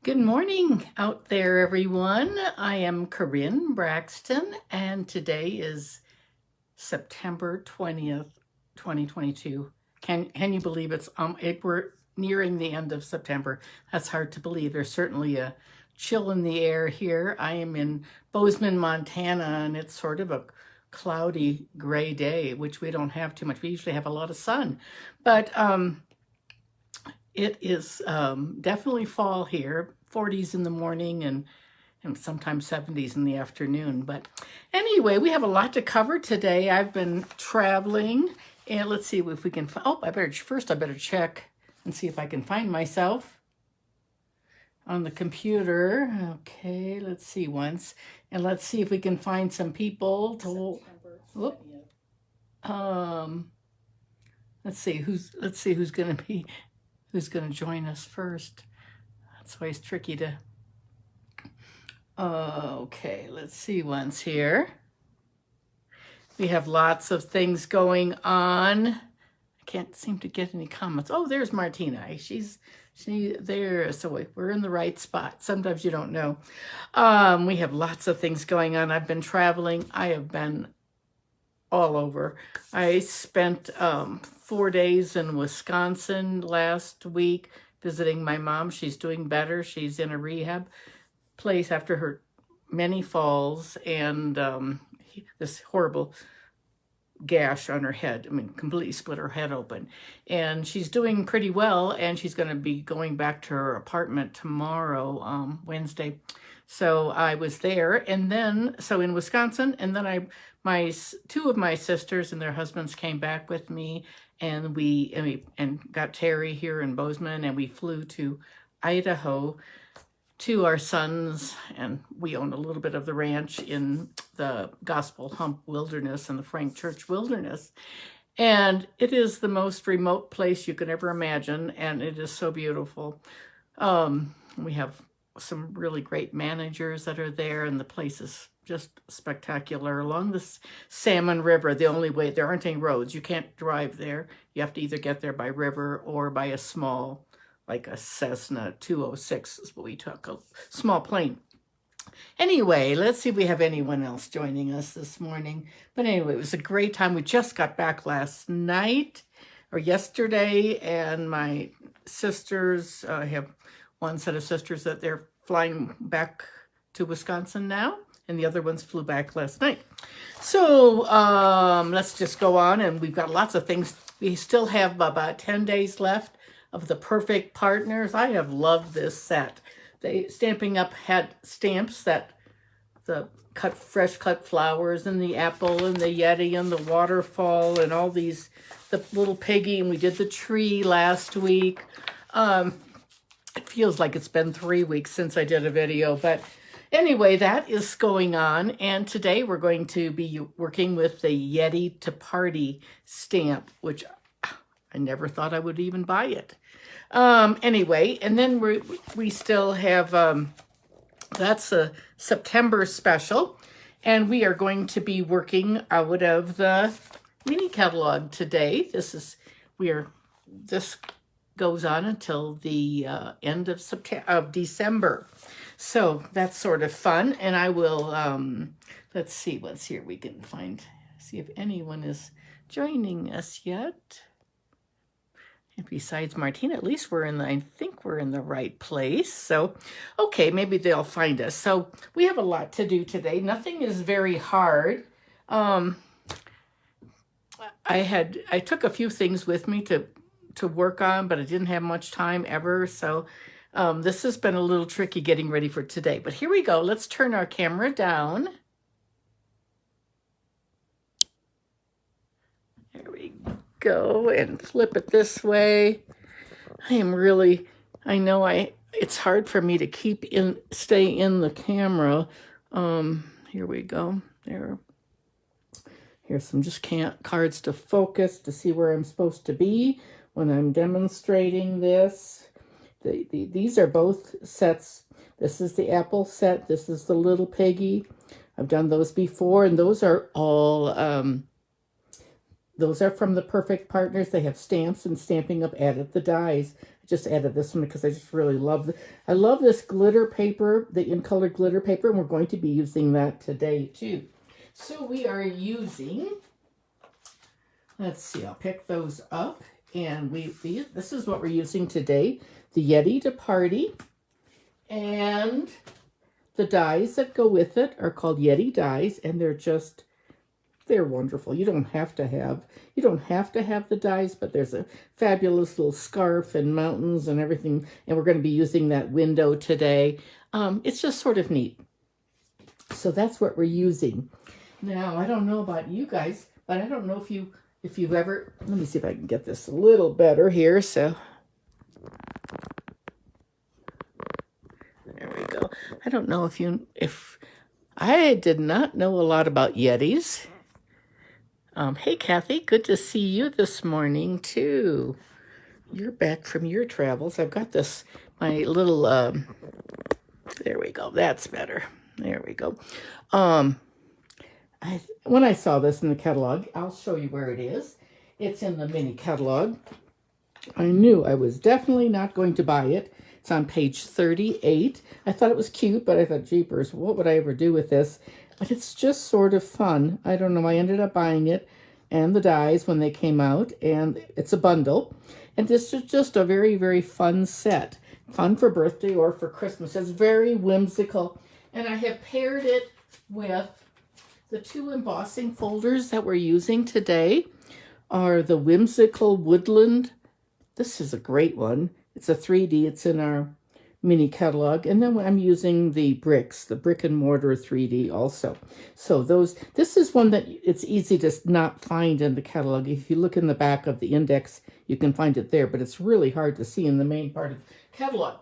Good morning out there, everyone. I am Corinne Braxton, and today is September 20th, 2022. Can you believe we're nearing the end of September? That's hard to believe. There's certainly a chill in the air here. I am in Bozeman, Montana, and it's sort of a cloudy gray day, which we don't have too much. We usually have a lot of sun, but it is definitely fall here, 40s in the morning and sometimes 70s in the afternoon. But anyway, we have a lot to cover today. I've been traveling, and let's see if we can, I better check and see if I can find myself on the computer. Okay, let's see once, and let's see if we can find some people to, let's see who's going to join us first. That's always tricky to, okay, let's see once here. We have lots of things going on. I can't seem to get any comments. Oh, there's Martina. She there, so we're in the right spot. Sometimes you don't know. We have lots of things going on. I've been traveling. I have been all over. I spent 4 days in Wisconsin last week visiting my mom. She's doing better. She's in a rehab place after her many falls and this horrible gash on her head. I mean, completely split her head open. And she's doing pretty well, and she's going to be going back to her apartment tomorrow, Wednesday. So I was there, and then, so in Wisconsin, and then two of my sisters and their husbands came back with me, and we got Terry here in Bozeman, and we flew to Idaho to our sons, and we own a little bit of the ranch in the Gospel Hump Wilderness and the Frank Church Wilderness. And it is the most remote place you could ever imagine, and it is so beautiful. We have some really great managers that are there, and the place is just spectacular. Along the Salmon River, the only way, there aren't any roads. You can't drive there. You have to either get there by river or by a small, like a Cessna 206 is what we took, a small plane. Anyway, let's see if we have anyone else joining us this morning. But anyway, it was a great time. We just got back last night or yesterday, and my sisters, I have one set of sisters that they're flying back to Wisconsin now, and the other ones flew back last night. So let's just go on, and we've got lots of things. We still have about 10 days left of the Perfect Partners. I have loved this set. Stamping Up had stamps that the fresh cut flowers and the apple and the Yeti and the waterfall and all these, the little piggy, and we did the tree last week. It feels like it's been 3 weeks since I did a video, but anyway, that is going on. And today we're going to be working with the Yeti To Party stamp, which I never thought I would even buy it. Anyway, and then we still have, that's a September special, and we are going to be working out of the mini catalog today. This goes on until the end of December. So that's sort of fun, and I will, let's see what's here. We can see if anyone is joining us yet. And besides Martina, at least I think we're in the right place. So, okay, maybe they'll find us. So we have a lot to do today. Nothing is very hard. I took a few things with me to work on, but I didn't have much time ever. So this has been a little tricky getting ready for today. But here we go. Let's turn our camera down. There we go, and flip it this way. I know it's hard for me to stay in the camera. Here we go. Here's some cards to focus to see where I'm supposed to be when I'm demonstrating this. These are both sets. This is the apple set. This is the little piggy. I've done those before, and those are all, those are from the Perfect Partners. They have stamps and Stamping Up added the dies. I just added this one because I just really love I love this glitter paper, the in color glitter paper, and we're going to be using that today too. So we are using, let's see, I'll pick those up, and this is what we're using today, the Yeti To Party, and the dies that go with it are called Yeti dies, and they're wonderful. You don't have to have the dies, but there's a fabulous little scarf and mountains and everything, and we're going to be using that window today. It's just sort of neat. So that's what we're using. Now, I don't know about you guys, but I don't know if you've ever, let me see if I can get this a little better here. So there we go. I don't know if I did not know a lot about Yetis. Hey, Kathy, good to see you this morning, too. You're back from your travels. I've got my little, there we go. That's better. There we go. When I saw this in the catalog, I'll show you where it is. It's in the mini catalog. I knew I was definitely not going to buy it. It's on page 38. I thought it was cute, but I thought, jeepers, what would I ever do with this? But it's just sort of fun. I don't know. I ended up buying it and the dies when they came out, and it's a bundle. And this is just a very, very fun set. Fun for birthday or for Christmas. It's very whimsical. And I have paired it with the two embossing folders that we're using today are the Whimsical Woodland. This is a great one. It's a 3D. It's in our mini catalog. And then I'm using the bricks, the brick and mortar 3D also. So this is one that it's easy to not find in the catalog. If you look in the back of the index, you can find it there, but it's really hard to see in the main part of the catalog.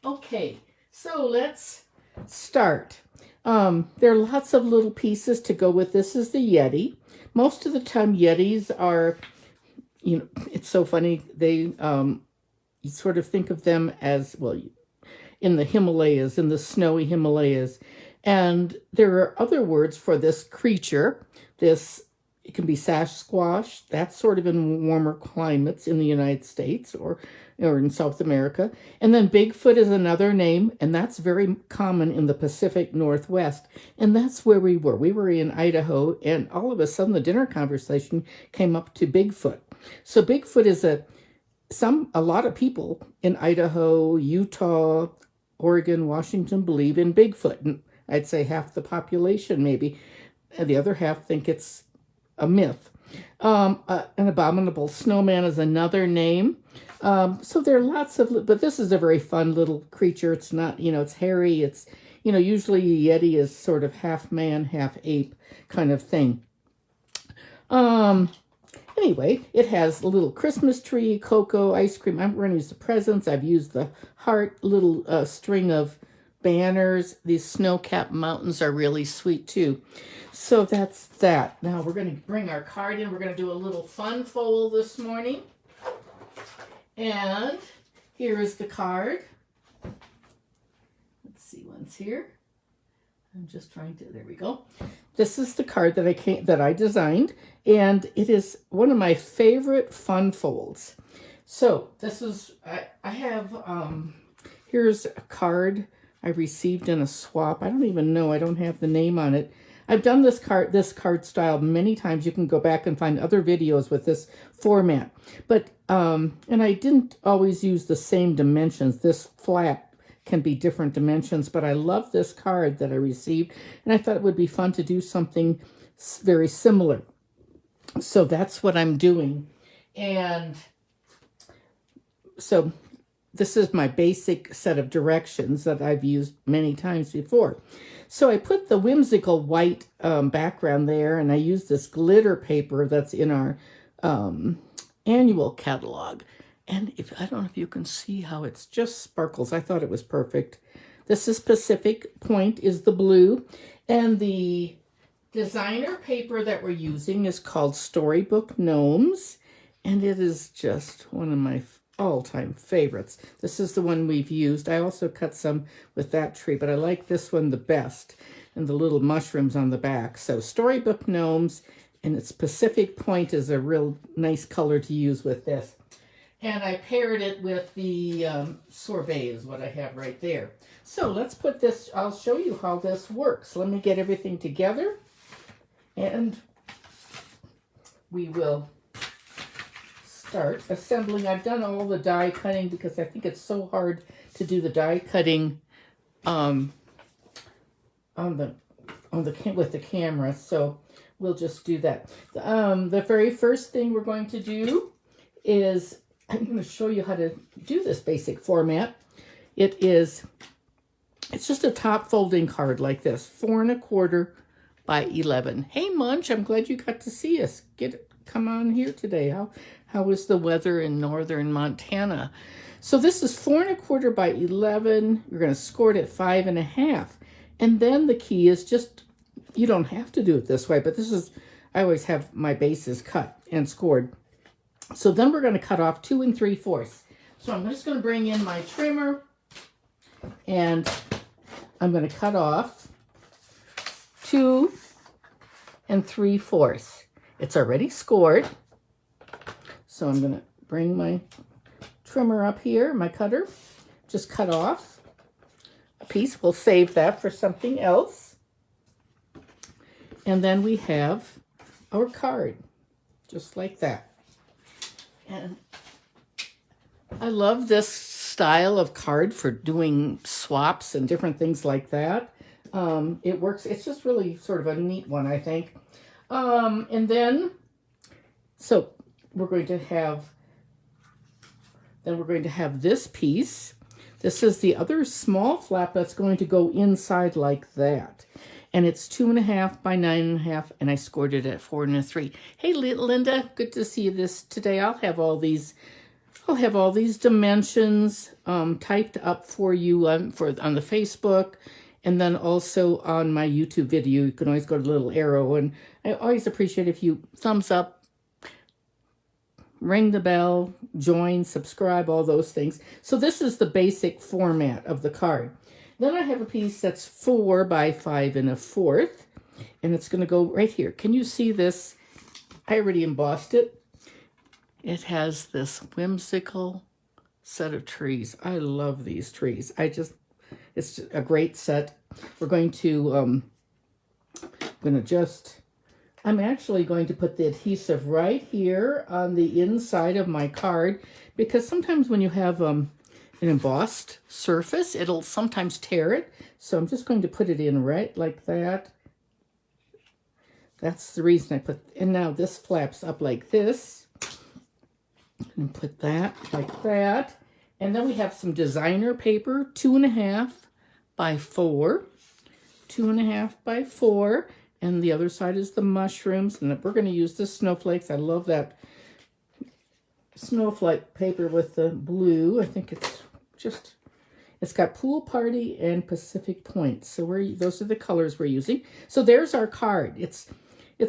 Okay, so let's start. There are lots of little pieces to go with. This is the Yeti. Most of the time Yetis are, it's so funny. They, you sort of think of them as, well, in the Himalayas, in the snowy Himalayas. And there are other words for this creature. It can be Sasquatch. That's sort of in warmer climates in the United States or in South America. And then Bigfoot is another name, and that's very common in the Pacific Northwest. And that's where we were. We were in Idaho, and all of a sudden the dinner conversation came up to Bigfoot. So Bigfoot is a lot of people in Idaho, Utah, Oregon, Washington believe in Bigfoot. And I'd say half the population maybe. And the other half think it's a myth. An abominable snowman is another name. So there are lots of, but this is a very fun little creature. It's not, it's hairy. It's, usually a Yeti is sort of half man, half ape kind of thing. Anyway, it has a little Christmas tree, cocoa, ice cream. I'm going to use the presents. I've used the heart, little string of banners. These snow-capped mountains are really sweet too. So that's that. Now we're going to bring our card in. We're going to do a little fun fold this morning. And here is the card. Let's see, one's here. I'm just trying to, there we go. This is the card that I designed, and it is one of my favorite fun folds. So this is, I have, here's a card I received in a swap. I don't even know, I don't have the name on it. I've done this card style many times. You can go back and find other videos with this format. But, and I didn't always use the same dimensions. This flap can be different dimensions, but I love this card that I received, and I thought it would be fun to do something very similar. So that's what I'm doing. And so this is my basic set of directions that I've used many times before. So I put the whimsical white background there, and I used this glitter paper that's in our annual catalog. And I don't know if you can see how it's just sparkles. I thought it was perfect. This is Pacific Point is the blue. And the designer paper that we're using is called Storybook Gnomes. And it is just one of my all-time favorites. This is the one we've used. I also cut some with that tree, but I like this one the best. And the little mushrooms on the back. So Storybook Gnomes, and its Pacific Point is a real nice color to use with this. And I paired it with the sorbet is what I have right there. So let's put this, I'll show you how this works. Let me get everything together and we will start assembling. I've done all the die cutting because I think it's so hard to do the die cutting with the camera. So we'll just do that. The very first thing we're going to do is I'm going to show you how to do this basic format. It's just a top folding card like this, 4 1/4 by 11. Hey Munch, I'm glad you got to see us. Come on here today. How is the weather in northern Montana? So this is 4 1/4 by 11. You're going to score it at 5 1/2. And then the key is just, you don't have to do it this way, but I always have my bases cut and scored. So then we're going to cut off 2 3/4. So I'm just going to bring in my trimmer and I'm going to cut off 2 3/4. It's already scored. So I'm going to bring my trimmer up here, my cutter, just cut off a piece. We'll save that for something else. And then we have our card, just like that. And I love this style of card for doing swaps and different things like that. It works. It's just really sort of a neat one, I think. And then, so we're going to have this piece. This is the other small flap that's going to go inside like that. And it's 2 1/2 by 9 1/2, and I scored it at 4 3. Hey, Linda, good to see you today. I'll have all these dimensions typed up for you on the Facebook, and then also on my YouTube video. You can always go to the little arrow, and I always appreciate if you thumbs up, ring the bell, join, subscribe, all those things. So this is the basic format of the card. Then I have a piece that's 4 by 5 1/4, and it's going to go right here. Can you see this? I already embossed it. It has this whimsical set of trees. I love these trees. It's a great set. We're going to, I'm actually going to put the adhesive right here on the inside of my card, because sometimes when you have an embossed surface, it'll sometimes tear it. So I'm just going to put it in right like that. That's the reason and now this flaps up like this. And put that like that. And then we have some designer paper, 2 1/2 by 4. 2 1/2 by 4. And the other side is the mushrooms. And we're going to use the snowflakes. I love that snowflake paper with the blue. I think it's got Pool Party and Pacific Point. So those are the colors we're using. So there's our card. It's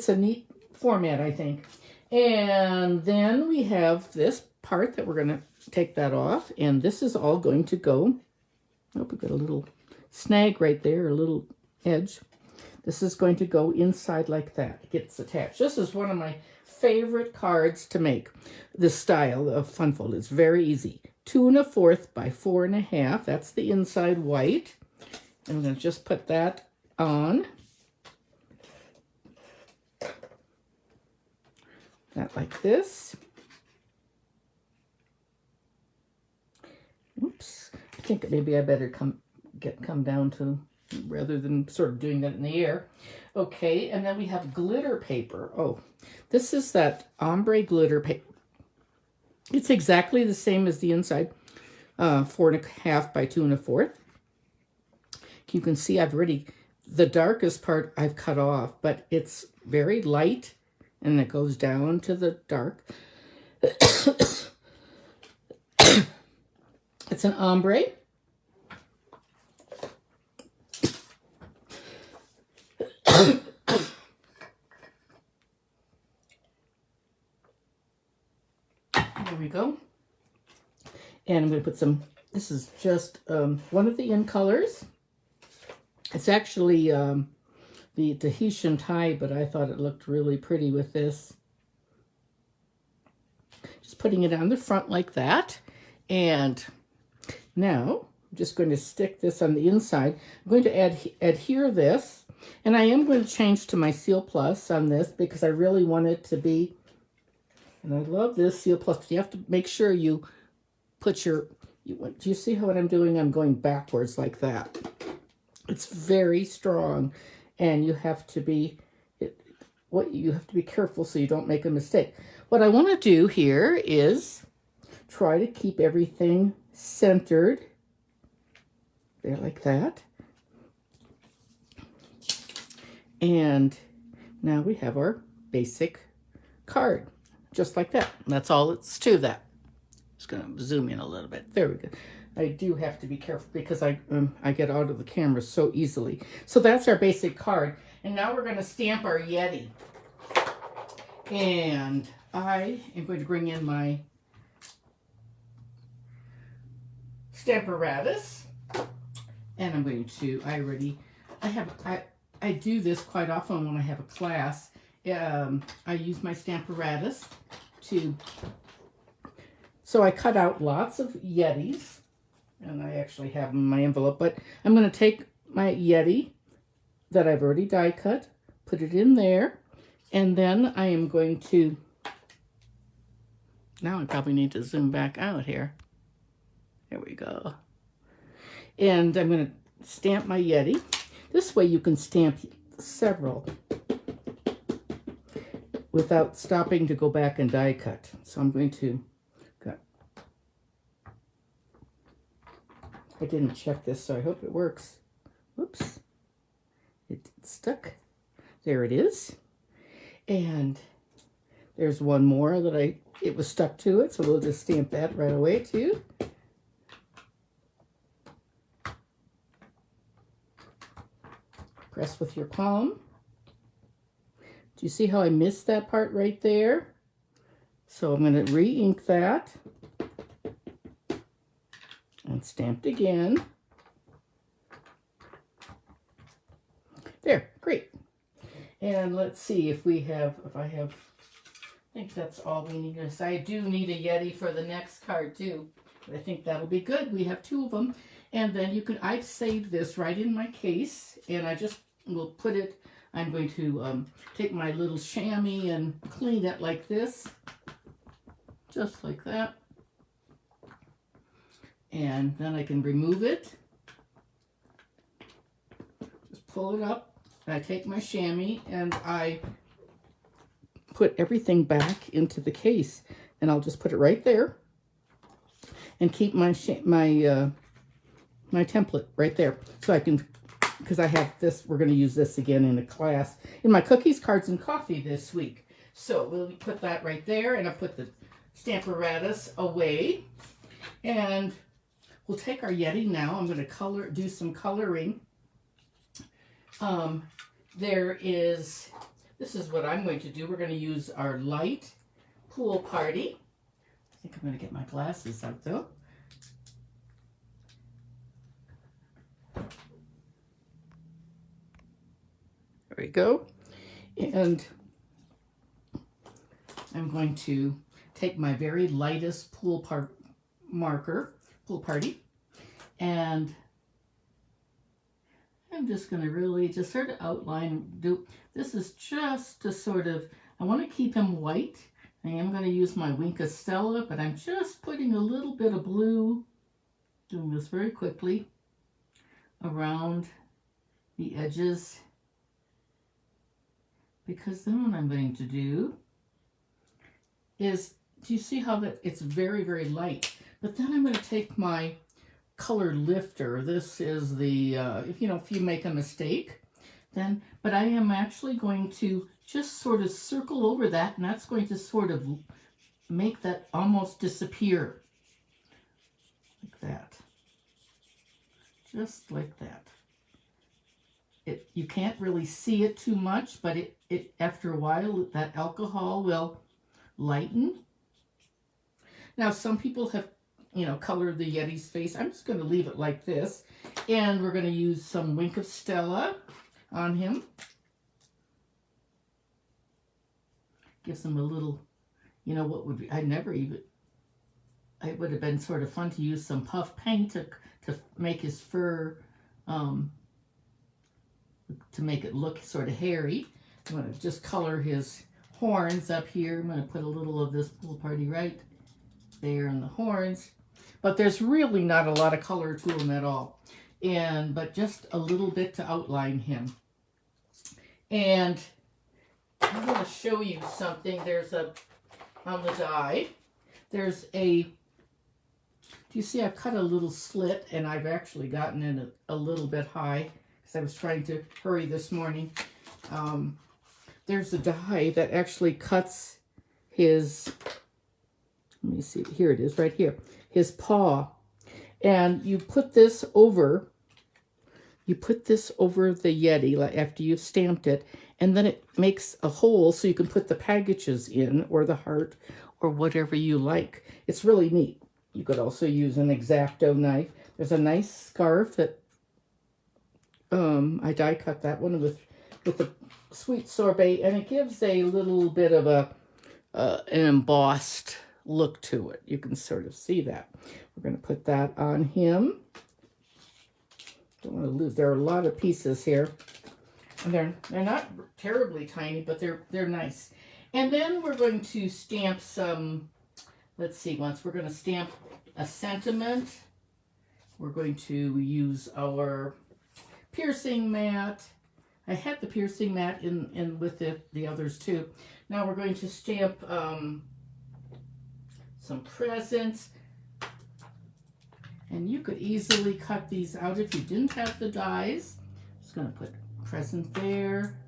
a neat format, I think. And then we have this part that we're going to take that off. And this is all going to go, oh, we've got a little snag right there, a little edge. This is going to go inside like that. It gets attached. This is one of my favorite cards to make. This style of fun fold. It's very easy. 2 1/4 by 4 1/2. That's the inside white. And I'm going to just put that on. That like this. Oops. I think maybe I better come down to, rather than sort of doing that in the air. Okay, and then we have glitter paper. Oh, this is that ombre glitter paper. It's exactly the same as the inside, 4 1/2 by 2 1/4. You can see the darkest part I've cut off, but it's very light, and it goes down to the dark. It's an ombre. There we go. And I'm going to put some, this is just one of the in colors. It's actually the Tahitian tie, but I thought it looked really pretty with this. Just putting it on the front like that. And now I'm just going to stick this on the inside. I'm going to adhere this, and I am going to change to my Seal Plus on this because I really want it to be, and I love this Seal Plus, but you have to make sure you put your, do you see what I'm doing? I'm going backwards like that. It's very strong, and you have to be, you have to be careful so you don't make a mistake. What I want to do here is try to keep everything centered there like that. And now we have our basic card, just like that. And that's all it's to that. Just going to zoom in a little bit. There we go. I do have to be careful because I get out of the camera so easily. So that's our basic card. And now we're going to stamp our Yeti. And I am going to bring in my Stamparatus. And I'm going to, I do this quite often when I have a class. I use my Stamparatus to, so I cut out lots of Yetis. And I actually have them in my envelope, but I'm going to take my Yeti that I've already die cut, put it in there, and then I am going to, now I probably need to zoom back out here. There we go. And I'm going to stamp my Yeti. This way you can stamp several without stopping to go back and die cut. So I'm going to, I didn't check this, so I hope it works. Whoops. It's stuck. There it is. And there's one more that it was stuck to it, so we'll just stamp that right away too. Press with your palm. Do you see how I missed that part right there? So I'm going to re-ink that. And stamped again. There, great. And let's see if I think that's all we need. I do need a Yeti for the next card too. But I think that'll be good. We have two of them. And then I've saved this right in my case, and I just will put it, I'm going to take my little chamois and clean it like this. Just like that. And then I can remove it. Just pull it up. And I take my chamois and I put everything back into the case. And I'll just put it right there. And keep my template right there. So I can, because I have this, we're going to use this again in a class. In my cookies, cards, and coffee this week. So we'll put that right there. And I'll put the Stamparatus away. And we'll take our Yeti now. I'm going to do some coloring. This is what I'm going to do. We're going to use our light pool party. I think I'm going to get my glasses out though. There we go. And I'm going to take my very lightest pool party, and I'm just going to really just sort of outline. This is just to sort of, I want to keep him white. I am going to use my Wink Stella, but I'm just putting a little bit of blue, doing this very quickly, around the edges, because then what I'm going to do is, do you see how that it's very, very light? But then I'm going to take my color lifter. This is the, if you make a mistake, then, but I am actually going to just sort of circle over that, and that's going to sort of make that almost disappear. Like that. Just like that. You can't really see it too much, but it after a while, that alcohol will lighten. Now, some people have, colored the Yeti's face. I'm just going to leave it like this. And we're going to use some Wink of Stella on him. Gives him a little You know what would be, it would have been sort of fun to use some puff paint to make his fur, to make it look sort of hairy. I'm going to just color his horns up here. I'm going to put a little of this Pool Party right there in the horns. But there's really not a lot of color to him at all. But just a little bit to outline him. And I'm going to show you something. On the die, there's do you see I've cut a little slit, and I've actually gotten in a little bit high because I was trying to hurry this morning. There's a die that actually cuts his, let me see, here it is right here, his paw. And you put this over the Yeti after you've stamped it, and then it makes a hole so you can put the packages in, or the heart, or whatever you like. It's really neat. You could also use an X-Acto knife. There's a nice scarf that I die cut that one with the sweet sorbet, and it gives a little bit of an embossed look to it. You can sort of see that. We're going to put that on him. Don't want to lose. There are a lot of pieces here, and they're not terribly tiny, but they're nice. And then we're going to stamp some. Let's see. Once we're going to stamp a sentiment, we're going to use our piercing mat. I had the piercing mat in with the others too. Now we're going to stamp some presents. And you could easily cut these out if you didn't have the dies. Just going to put a present there,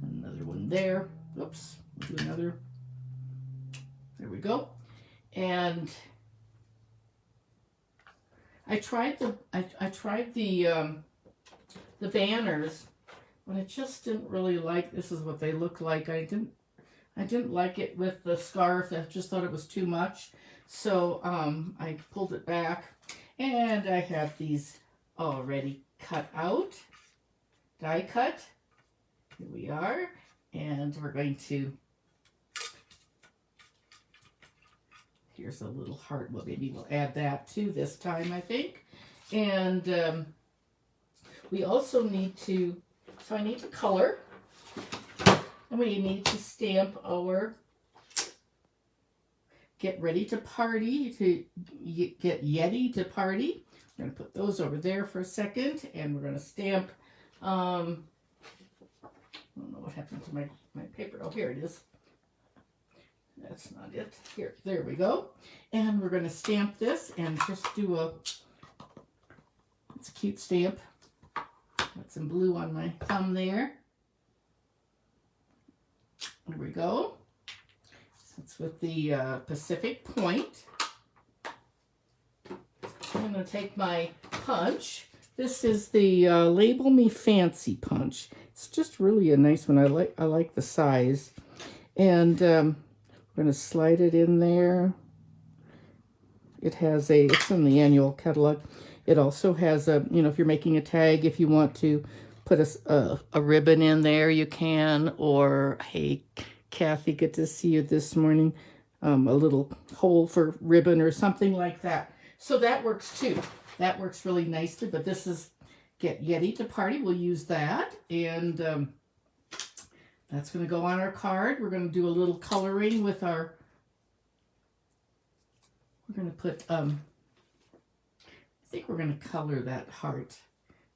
another one there. Oops, we'll do another. There we go. And I tried the banners, but I just didn't really like. This is what they look like. I didn't like it with the scarf. I just thought it was too much. So I pulled it back, and I have these already cut out, die cut. Here we are, and we're going to, here's a little heart. Well, maybe we'll add that too this time, I think. And we also need to, so I need to color, and we need to stamp our Get Ready to Party, to get Yeti to Party. We're going to put those over there for a second, and we're going to stamp, I don't know what happened to my paper. Oh, here it is. That's not it. Here, there we go. And we're going to stamp this and just do it's a cute stamp. Got some blue on my thumb there. There we go. It's with the Pacific Point. I'm going to take my punch. This is the Label Me Fancy punch. It's just really a nice one. I like the size. And we're going to slide it in there. It's in the annual catalog. It also has if you're making a tag, if you want to put a ribbon in there, you can. Or, hey, Kathy, good to see you this morning. A little hole for ribbon or something like that. So that works too. That works really nicely. But this is Get Yeti to Party. We'll use that. And that's going to go on our card. We're going to do a little coloring with our, we're going to put, I think we're going to color that heart.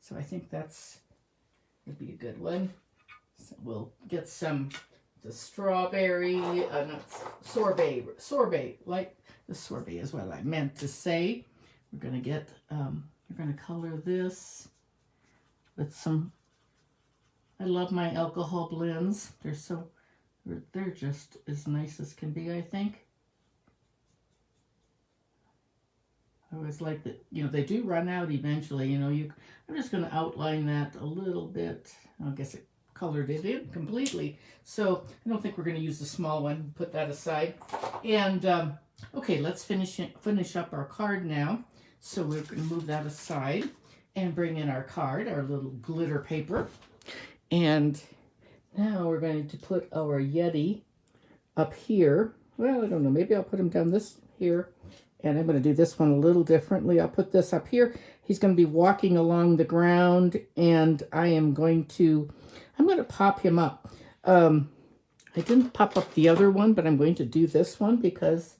So I think would be a good one. So we'll get the strawberry, not sorbet, like the sorbet is what I meant to say. We're going to get, we're going to color this with some, I love my alcohol blends. They're just as nice as can be, I think. I always like that, they do run out eventually, I'm just going to outline that a little bit. I guess it colored it in completely. So I don't think we're going to use the small one. Put that aside. And okay, let's finish up our card now. So we're going to move that aside and bring in our card, our little glitter paper. And now we're going to put our Yeti up here. well, I don't know, maybe I'll put him down this here. And I'm going to do this one a little differently. I'll put this up here. He's going to be walking along the ground, and I'm going to pop him up. I didn't pop up the other one, but I'm going to do this one because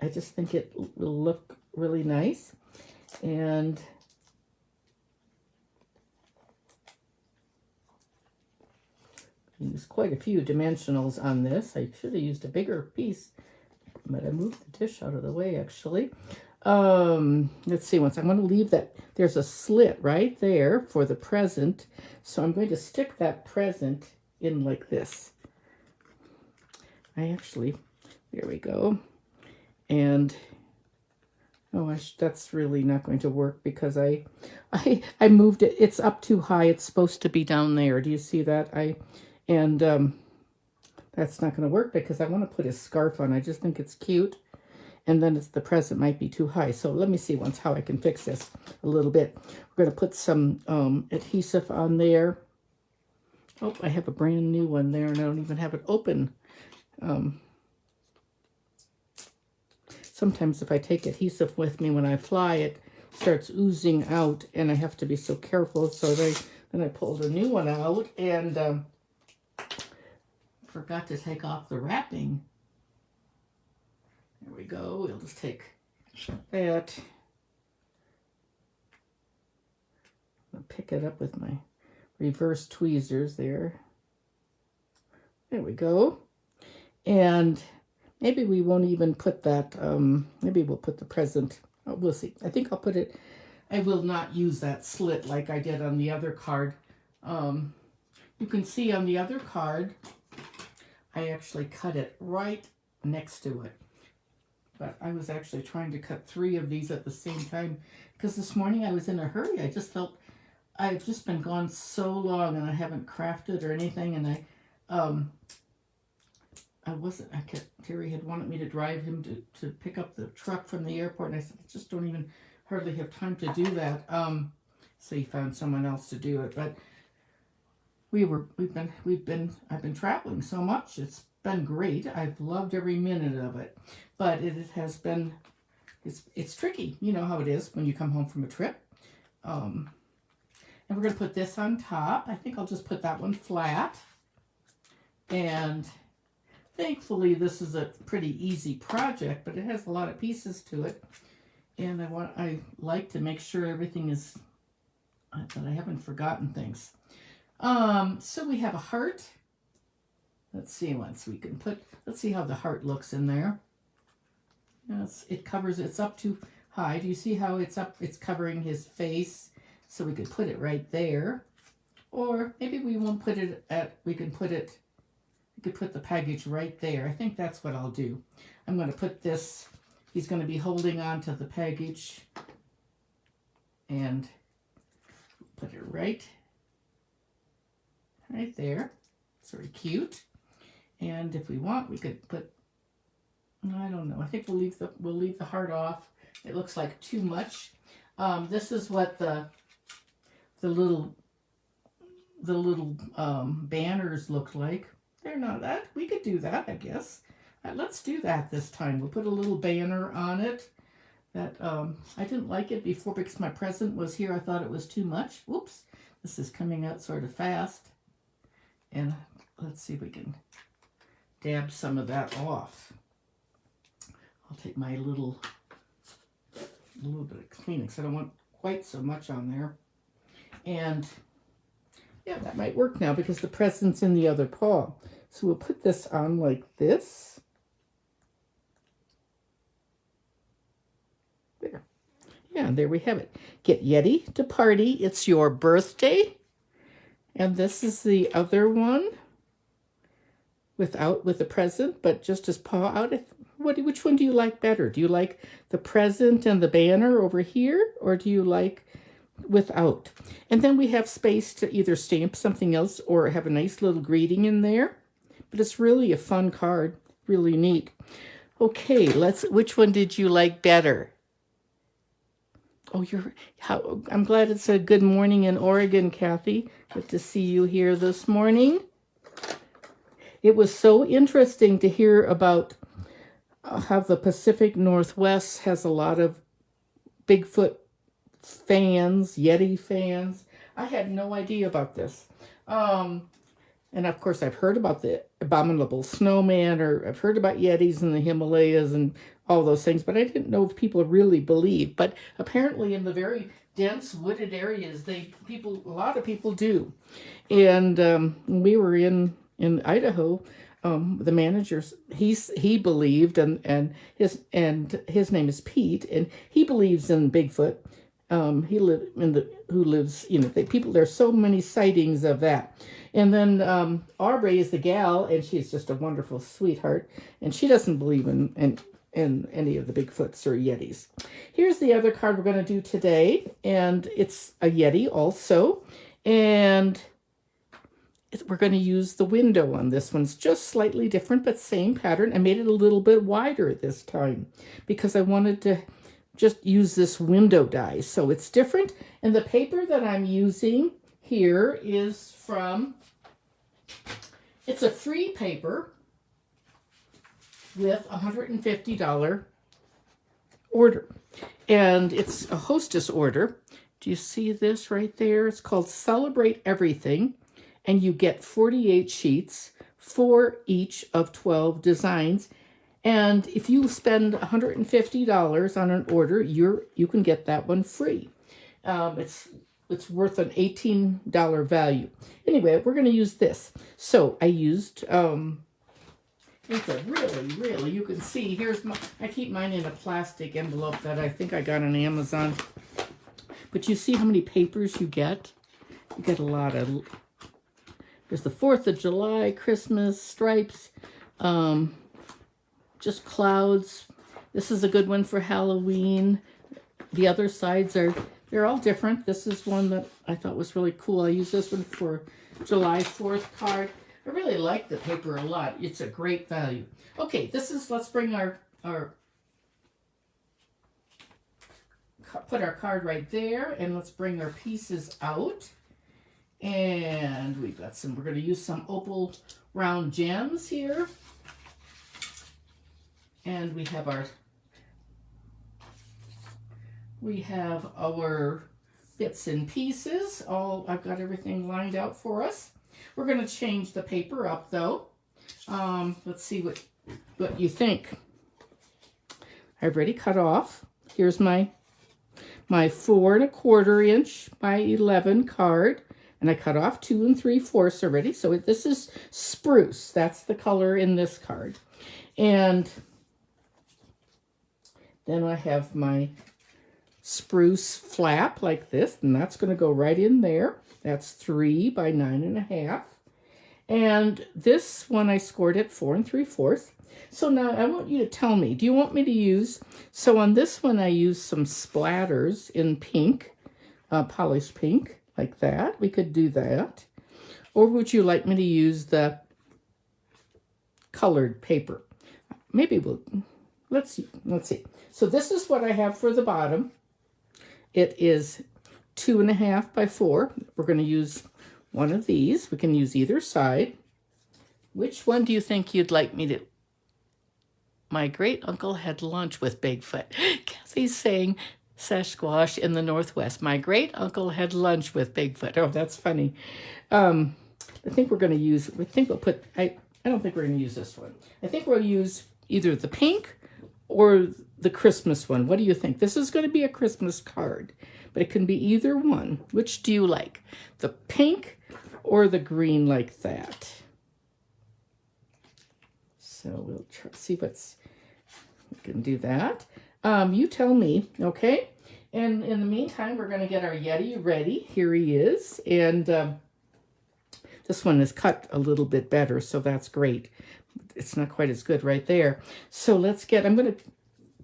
I just think it will look really nice. And I used quite a few dimensionals on this. I should have used a bigger piece, but I moved the dish out of the way, actually. Let's see, I'm going to leave that. There's a slit right there for the present. So I'm going to stick that present in like this. There we go. And, oh, that's really not going to work because I moved it. It's up too high. It's supposed to be down there. Do you see that? That's not going to work because I want to put his scarf on. I just think it's cute. And then the present might be too high. So let me see how I can fix this a little bit. We're going to put some adhesive on there. Oh, I have a brand new one there and I don't even have it open. Sometimes if I take adhesive with me when I fly, it starts oozing out and I have to be so careful. So then I pulled a new one out and forgot to take off the wrapping. There we go. We'll just take that. I'll pick it up with my reverse tweezers there. There we go. And maybe we won't even put that, maybe we'll put the present, oh, we'll see. I think I'll put it, I will not use that slit like I did on the other card. You can see on the other card, I actually cut it right next to it. But I was actually trying to cut 3 of these at the same time because this morning I was in a hurry. I just felt, I've just been gone so long and I haven't crafted or anything. And Terry had wanted me to drive him to pick up the truck from the airport. And I said, I just don't even hardly have time to do that. So he found someone else to do it. But I've been traveling so much. It's been great. I've loved every minute of it. But it has been, it's tricky. You know how it is when you come home from a trip. And we're going to put this on top. I think I'll just put that one flat. And thankfully, this is a pretty easy project, but it has a lot of pieces to it. And I like to make sure everything is, that I haven't forgotten things. So we have a heart. Let's see let's see how the heart looks in there. Yes, it's up too high. Do you see how it's covering his face? So we could put it right there. Or maybe we won't put it we could put the package right there. I think that's what I'll do. I'm going to put this, he's going to be holding on to the package and put it right there. It's very cute. And if we want, we could put, I don't know, I think we'll leave the heart off. It looks like too much. This is what the little banners look like. They're not that. We could do that, I guess. Let's do that this time. We'll put a little banner on it. That I didn't like it before because my present was here. I thought it was too much. Whoops. This is coming out sort of fast. And let's see if we can dab some of that off. I'll take my little bit of Kleenex. I don't want quite so much on there. And yeah, that might work now because the present's in the other paw. So we'll put this on like this. There. Yeah, and there we have it. Get Yeti to Party. It's your birthday. And this is the other one with the present, but just his paw out. Which one do you like better? Do you like the present and the banner over here, or do you like without? And then we have space to either stamp something else or have a nice little greeting in there. But it's really a fun card, really neat. Okay, which one did you like better? Oh, I'm glad it's a good morning in Oregon, Kathy. Good to see you here this morning. It was so interesting to hear about how the Pacific Northwest has a lot of Bigfoot fans, Yeti fans. I had no idea about this. And of course, I've heard about the abominable snowman, or I've heard about Yetis in the Himalayas and all those things, but I didn't know if people really believe. But apparently in the very dense wooded areas, a lot of people do. And we were in Idaho. The managers, he believed, and his name is Pete, and he believes in Bigfoot. There's so many sightings of that. And then Aubrey is the gal, and she's just a wonderful sweetheart, and she doesn't believe in any of the Bigfoots or Yetis. Here's the other card we're going to do today, and it's a Yeti also, and we're going to use the window on this one. It's just slightly different, but same pattern. I made it a little bit wider this time because I wanted to just use this window die. So it's different. And the paper that I'm using here is it's a free paper with a $150 order. And it's a hostess order. Do you see this right there? It's called Celebrate Everything. And you get 48 sheets for each of 12 designs. And if you spend $150 on an order, you can get that one free. It's worth an $18 value. Anyway, we're going to use this. So I used, it's a really, you can see, I keep mine in a plastic envelope that I think I got on Amazon. But you see how many papers you get? You get a lot of, there's the 4th of July, Christmas, stripes, just clouds. This is a good one for Halloween. The other sides they're all different. This is one that I thought was really cool. I use this one for July 4th card. I really like the paper a lot. It's a great value. Okay, let's bring put our card right there, and let's bring our pieces out. And we're going to use some opal round gems here. And we have our bits and pieces. I've got everything lined out for us. We're going to change the paper up though. Let's see what you think. I've already cut off. Here's my 4 1/4 inch by 11 card. And I cut off 2 3/4 already. So this is spruce. That's the color in this card. And then I have my spruce flap like this, and that's going to go right in there. That's 3 by 9 1/2. And this one I scored at 4 3/4. So now I want you to tell me, do you want me to use, so on this one I use some splatters in pink, polished pink, like that. We could do that. Or would you like me to use the colored paper? Maybe let's see. So this is what I have for the bottom. It is 2 1/2 by 4. We're going to use one of these. We can use either side. Which one do you think you'd like me to? My great uncle had lunch with Bigfoot. Kathy's saying Sasquatch in the Northwest. My great uncle had lunch with Bigfoot. Oh, that's funny. I think we're going to use, I don't think we're going to use this one. I think we'll use either the pink or the Christmas one. What do you think? This is going to be a Christmas card, but it can be either one. Which do you like? The pink or the green like that? So we'll see we can do that. You tell me, okay? And in the meantime, we're going to get our Yeti ready. Here he is. And this one is cut a little bit better, so that's great. It's not quite as good right there. So I'm going to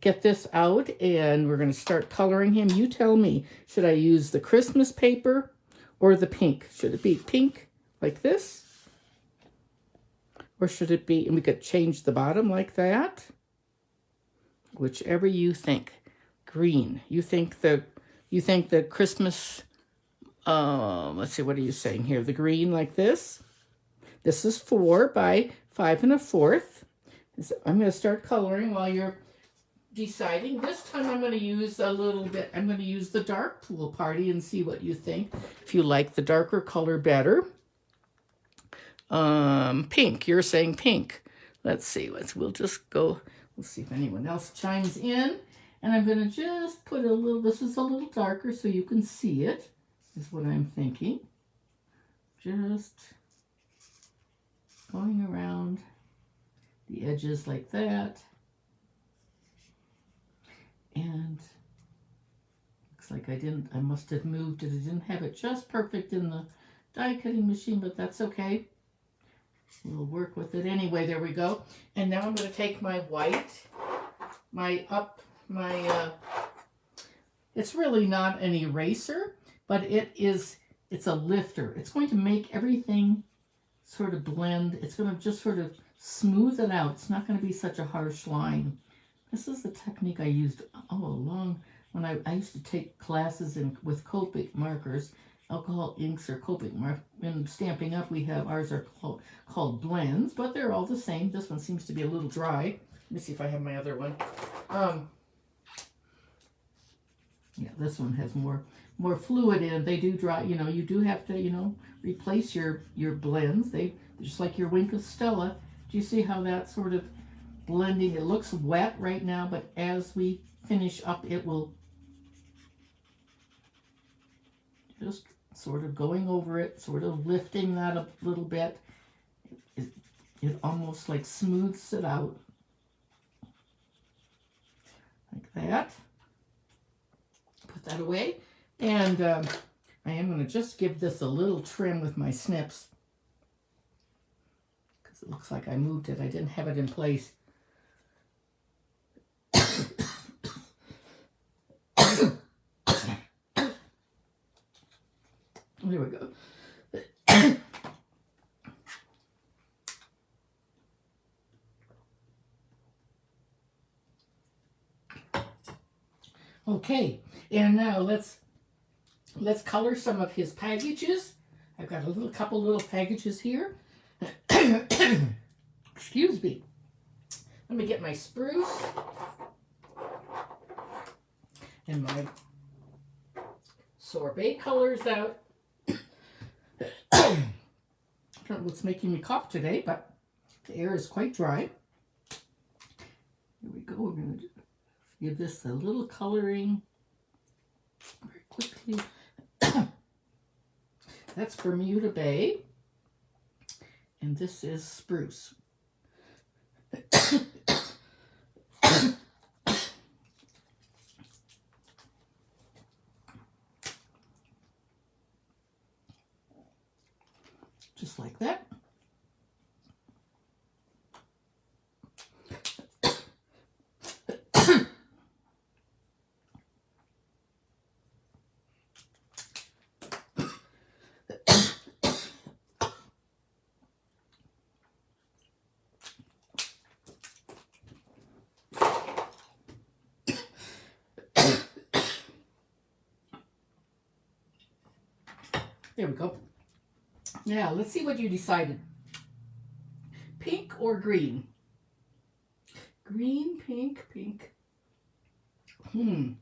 get this out, and we're going to start coloring him. You tell me, should I use the Christmas paper or the pink? Should it be pink like this? Or should it be, and we could change the bottom like that? Whichever you think. Green. You think the Christmas, let's see, what are you saying here? The green like this. This is 4 by 5 1/4. So I'm going to start coloring while you're deciding. This time I'm going to use a little bit, I'm going to use the dark pool party and see what you think. If you like the darker color better. Pink, you're saying pink. Let's see, we'll just go, we'll see if anyone else chimes in. And I'm going to just put a little, this is a little darker so you can see it, is what I'm thinking. Just going around the edges like that. And looks like I must have moved it. I didn't have it just perfect in the die cutting machine, but that's okay. We'll work with it anyway. There we go. And now I'm going to take my white, it's really not an eraser, but it's a lifter. It's going to make everything sort of blend. It's going to just sort of smooth it out. It's not going to be such a harsh line. This is the technique I used when I used to take classes with Copic markers, alcohol inks or Copic mark. In Stampin' Up, ours are called blends, but they're all the same. This one seems to be a little dry. Let me see if I have my other one. Yeah, this one has more fluid in. They do dry. You do have to replace your blends. They're just like your Wink of Stella. Do you see how that sort of blending? It looks wet right now, but as we finish up, it will just sort of going over it, sort of lifting that a little bit. It almost like smooths it out like that. Put that away, and I am going to just give this a little trim with my snips because it looks like I moved it. I didn't have it in place. There we go. Okay, and now let's color some of his packages. I've got a couple little packages here. Excuse me. Let me get my spruce and my sorbet colors out. I don't know what's making me cough today, but the air is quite dry. Here we go. We're going to give this a little coloring very quickly. That's Bermuda Bay, and this is spruce. Just like that. There we go. Now, let's see what you decided. Pink or green? Green, pink, pink. I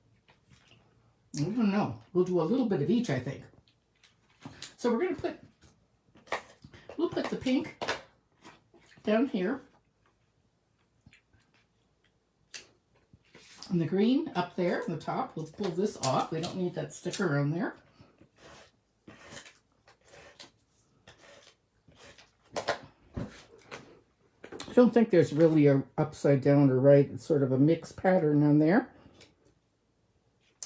don't know. We'll do a little bit of each, I think. So we'll put the pink down here. And the green up there on the top. Let's pull this off. We don't need that sticker on there. I don't think there's really a upside down or right. It's sort of a mixed pattern on there.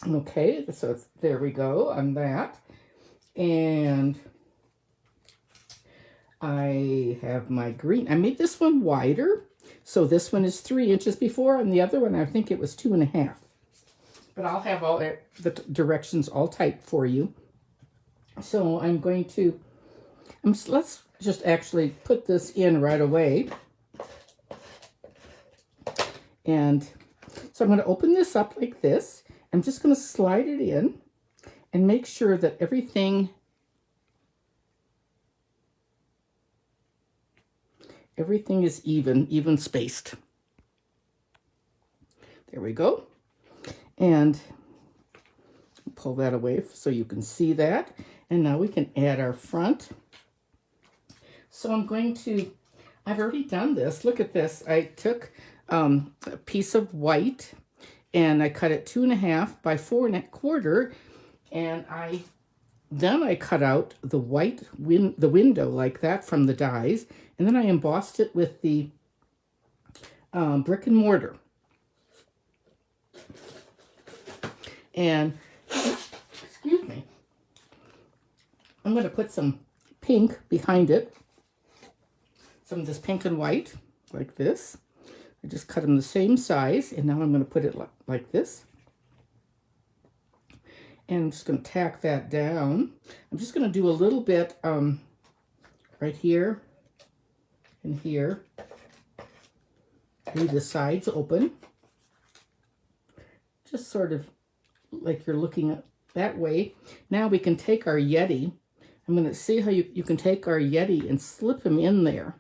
Okay, so there we go on that. And I have my green. I made this one wider. So this one is 3 inches before, and the other one, I think it was 2.5. But I'll have all the directions all typed for you. So I'm going to, let's just actually put this in right away. And so I'm going to open this up like this. I'm just going to slide it in and make sure that everything everything is even spaced. There we go. And pull that away so you can see that. And now we can add our front. So I'm going to, I've already done this. Look at this. I took a piece of white and I cut it 2.5 by 4.25, and then I cut out the white the window like that from the dies, and then I embossed it with the brick and mortar. And excuse me, I'm going to put some pink behind it, some of this pink and white like this. I just cut them the same size, and now I'm going to put it like this. And I'm just going to tack that down. I'm just going to do a little bit right here and here. Leave the sides open. Just sort of like you're looking at that way. Now we can take our Yeti. I'm going to see how you can take our Yeti and slip him in there.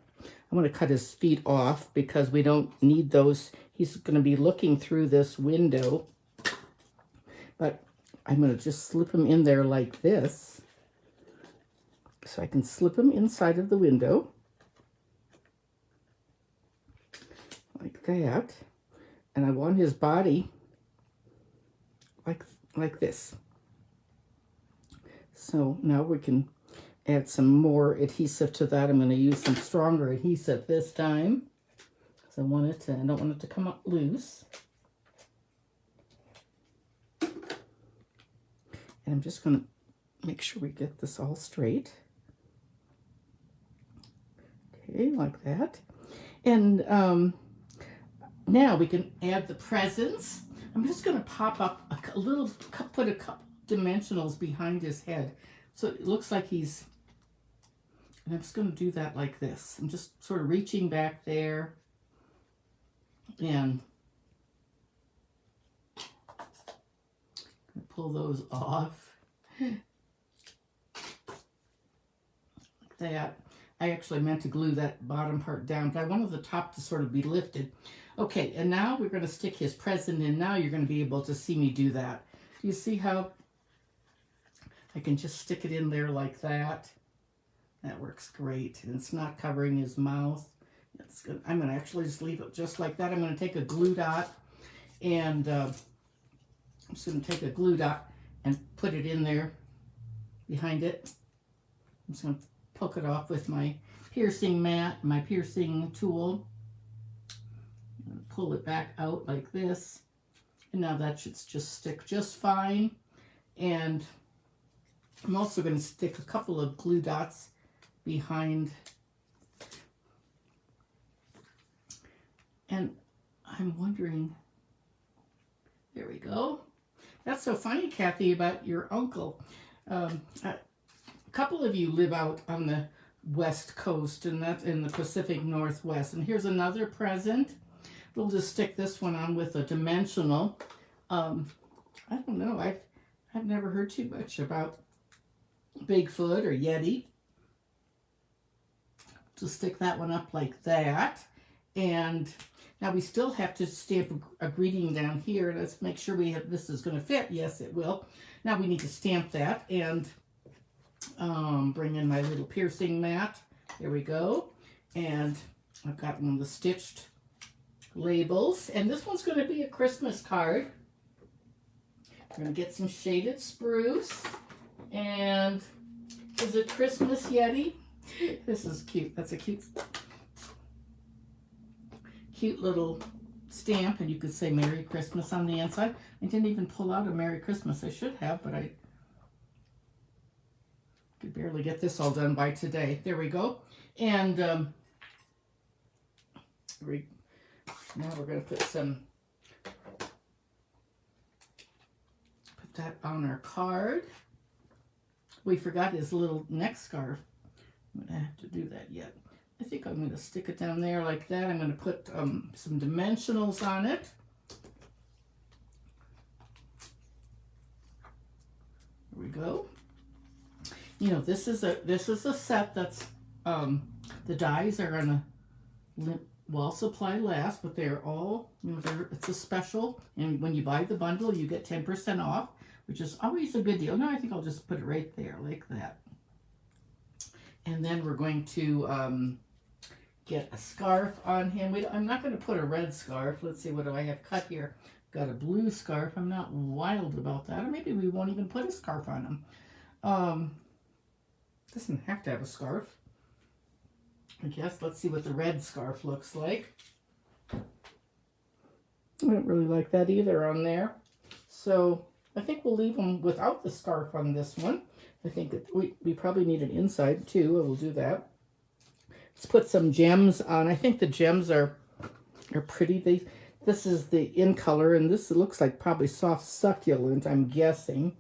I'm going to cut his feet off because we don't need those. He's going to be looking through this window. But I'm going to just slip him in there like this. So I can slip him inside of the window. Like that. And I want his body like this. So now we can add some more adhesive to that. I'm going to use some stronger adhesive this time. So I don't want it to come out loose. And I'm just going to make sure we get this all straight. Okay, like that. And now we can add the presents. I'm just going to pop up a little, put a couple dimensionals behind his head. So it looks like he's, and I'm just going to do that like this. I'm just sort of reaching back there and pull those off. Like that. I actually meant to glue that bottom part down, but I wanted the top to sort of be lifted. Okay, and now we're going to stick his present in. Now you're going to be able to see me do that. Do you see how I can just stick it in there like that? That works great. And it's not covering his mouth. That's good. I'm going to actually just leave it just like that. I'm going to take a glue dot and I'm just going to take a glue dot and put it in there behind it. I'm just going to poke it off with my piercing mat, my piercing tool. Pull it back out like this. And now that should just stick just fine. And I'm also going to stick a couple of glue dots behind. And I'm wondering, there we go. That's so funny, Kathy, about your uncle. A couple of you live out on the West Coast, and that's in the Pacific Northwest. And here's another present. We'll just stick this one on with a dimensional. I don't know. I've never heard too much about Bigfoot or Yeti. Just stick that one up like that. And now we still have to stamp a greeting down here. Let's make sure we have, this is going to fit. Yes, it will. Now we need to stamp that and bring in my little piercing mat. There we go. And I've got one of the stitched labels. And this one's going to be a Christmas card. We're going to get some shaded spruce. And is it Christmas Yeti? This is cute. That's a cute little stamp, and you could say Merry Christmas on the inside. I didn't even pull out a Merry Christmas. I should have, but I could barely get this all done by today. There we go. And now we're going to put that on our card. We forgot his little neck scarf. I'm going to have to do that yet. I think I'm going to stick it down there like that. I'm going to put some dimensionals on it. There we go. You know, this is a set that's the dies are on while supply lasts, but they're all, you know, it's a special. And when you buy the bundle, you get 10% off, which is always a good deal. No, I think I'll just put it right there like that. And then we're going to get a scarf on him. I'm not going to put a red scarf. Let's see, what do I have cut here? Got a blue scarf. I'm not wild about that. Or maybe we won't even put a scarf on him. Doesn't have to have a scarf, I guess. Let's see what the red scarf looks like. I don't really like that either on there. So I think we'll leave him without the scarf on this one. I think that we probably need an inside too. We'll do that. Let's put some gems on. I think the gems are pretty. This is the in color, and this looks like probably soft succulent, I'm guessing.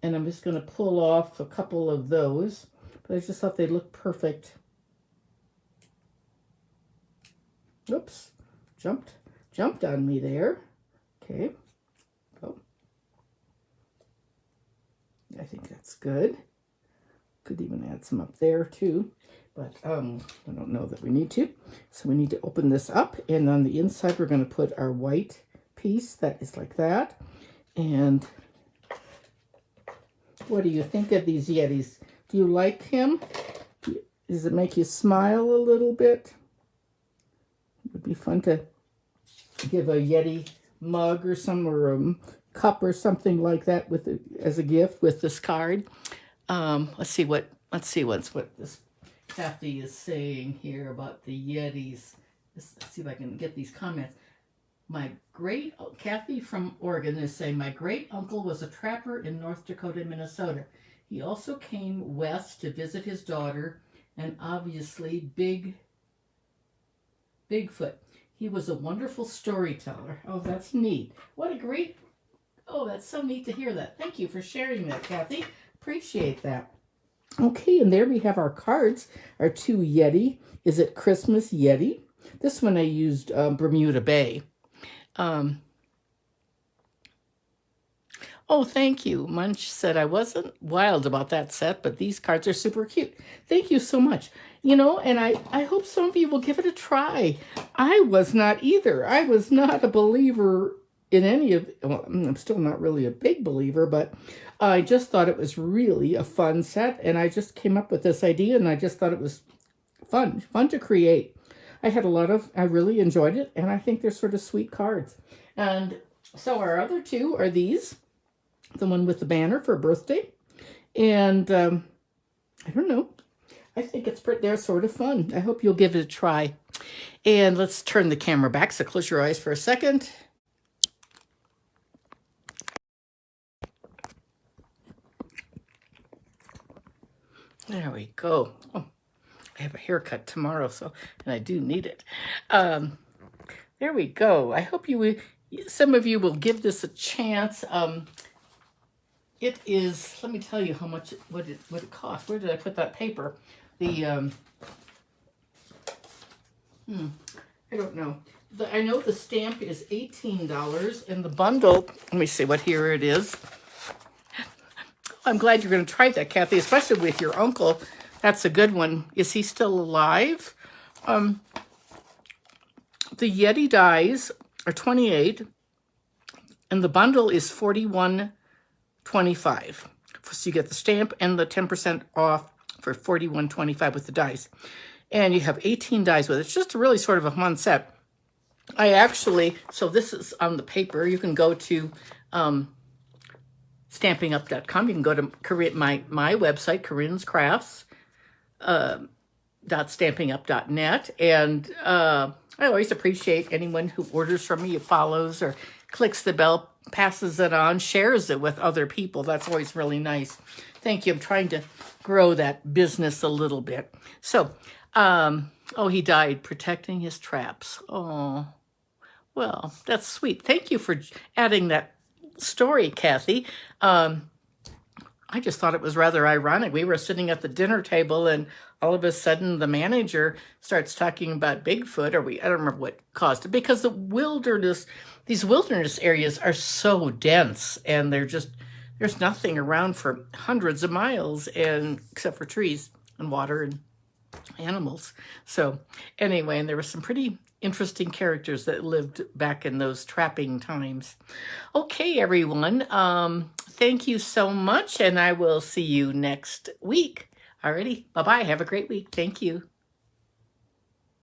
And I'm just going to pull off a couple of those. But I just thought they looked perfect. Oops, jumped on me there. Okay. Oh. I think that's good. Could even add some up there too. But I don't know that we need to. So we need to open this up, and on the inside we're going to put our white piece that is like that. And what do you think of these Yetis? Do you like him? Does it make you smile a little bit? It would be fun to give a Yeti mug or a cup or something like that as a gift with this card. Let's see what this Kathy is saying here about the Yetis. Let's see if I can get these comments. Kathy from Oregon is saying, my great uncle was a trapper in North Dakota, Minnesota. He also came west to visit his daughter, and obviously Bigfoot. He was a wonderful storyteller. Oh, that's neat. That's so neat to hear that. Thank you for sharing that, Kathy. Appreciate that. Okay, and there we have our cards, our two Yeti. Is it Christmas Yeti? This one I used Bermuda Bay. Oh, thank you. Munch said I wasn't wild about that set, but these cards are super cute. Thank you so much. You know, and I hope some of you will give it a try. I was not either. I was not a believer in any of, well, I'm still not really a big believer, but I just thought it was really a fun set, and I just came up with this idea, and I just thought it was fun to create. I really enjoyed it, and I think they're sort of sweet cards. And so our other two are these. The one with the banner for birthday. And I don't know. I think they're sort of fun. I hope you'll give it a try. And let's turn the camera back. So close your eyes for a second. There we go. Oh, I have a haircut tomorrow, and I do need it. There we go. I hope some of you will give this a chance. It is, let me tell you how much, what it costs. Where did I put that paper? I don't know. I know the stamp is $18, and the bundle, let me see what here it is. I'm glad you're going to try that, Kathy, especially with your uncle. That's a good one. Is he still alive? The Yeti dies are $28, and the bundle is $41.25. So you get the stamp and the 10% off for $41.25 with the dice. And you have 18 dies with it. It's just really sort of a fun set. So this is on the paper. You can go to stampingup.com. You can go to my website, Corinne's Crafts, .stampingup.net. And I always appreciate anyone who orders from me, follows or clicks the bell, passes it on, shares it with other people. That's always really nice. Thank you. I'm trying to grow that business a little bit. So, he died protecting his traps. Oh, well, that's sweet. Thank you for adding that story, Kathy. I just thought it was rather ironic. We were sitting at the dinner table, and all of a sudden the manager starts talking about Bigfoot, I don't remember what caused it, because these wilderness areas are so dense, and there's nothing around for hundreds of miles, and except for trees and water and animals. So anyway, and there were some pretty interesting characters that lived back in those trapping times. Okay, everyone. Thank you so much, and I will see you next week. Alrighty, bye-bye. Have a great week. Thank you.